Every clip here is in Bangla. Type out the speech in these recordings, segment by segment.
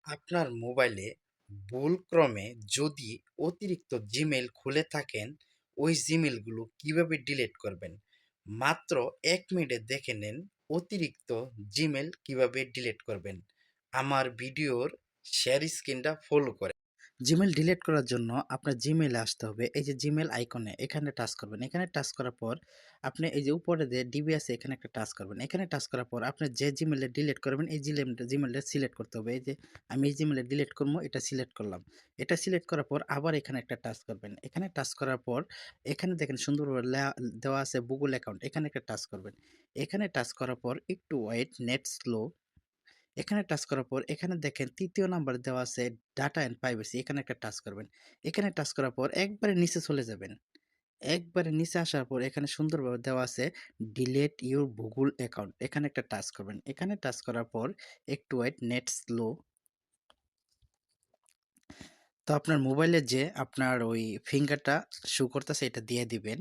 আপনার মোবাইলে ভুলক্রমে যদি অতিরিক্ত জিমেইল খুলে থাকেন, ওই জিমেইলগুলো কিভাবে ডিলিট করবেন? মাত্র ১ মিনিটে দেখে নেন অতিরিক্ত জিমেইল কিভাবে ডিলিট করবেন। আমার ভিডিওর শেয়ার স্ক্রিনটা ফলো করে। জিমেইল ডিলিট করার জন্য আপনার জিমেইলে আসতে হবে। এই যে জিমেইল আইকনে এখানে টাচ করবেন। এখানে টাচ করার পর আপনি এই যে উপরে যে ডিবি আছে এখানে একটা টাচ করবেন। এখানে টাচ করার পর আপনি যে জিমেইলে ডিলিট করবেন এই জিমেইলটা সিলেক্ট করতে হবে। এই যে আমি এই জিমেইলে ডিলিট করব এটা সিলেক্ট করলাম। এটা সিলেক্ট করার পর আবার এখানে একটা টাচ করবেন। এখানে টাচ করার পর এখানে দেখেন সুন্দরভাবে দেওয়া আছে গুগল অ্যাকাউন্ট। এখানে একটা টাচ করবেন। এখানে টাচ করার পর একটু ওয়েট নেট স্লো। এখানে টাচ করার পর এখানে দেখেন ৩য় নাম্বার দেওয়া আছে ডাটা অ্যান্ড প্রাইভেসি, এখানে একটা টাচ করবেন। এখানে টাচ করার পর একবারে নিচে চলে যাবেন। একবারে নিচে আসার পর এখানে সুন্দরভাবে দেওয়া আছে ডিলিট ইউর গুগল অ্যাকাউন্ট, এখানে একটা টাচ করবেন। এখানে টাচ করার পর একটু ওয়েট নেট স্লো। তো আপনার মোবাইলে যে আপনার ওই ফিঙ্গারটা শো করতেছে এটা দিয়ে দিবেন।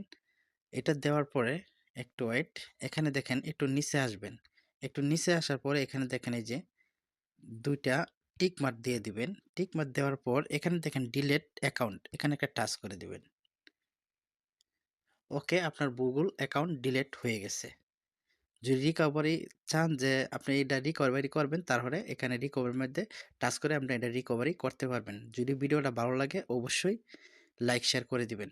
এটা দেওয়ার পরে একটু ওয়েট, এখানে দেখেন একটু নিচে আসবেন। একটু নিচে আসার পরে এখানে দেখেন এই যে ২ টা টিক মার্ক দিয়ে দিবেন। টিক মার্ক দেওয়ার পর এখানে দেখেন ডিলিট অ্যাকাউন্ট, এখানে একটা টাচ করে দিবেন। ওকে, আপনার গুগল অ্যাকাউন্ট ডিলিট হয়ে গেছে। যদি রিকভারি চান যে আপনি এটা রিকভারি করবেন তাহলে এখানে রিকভারির মধ্যে টাচ করে আপনি এটা রিকভারি করতে পারবেন। যদি ভিডিওটা ভালো লাগে অবশ্যই লাইক শেয়ার করে দিবেন।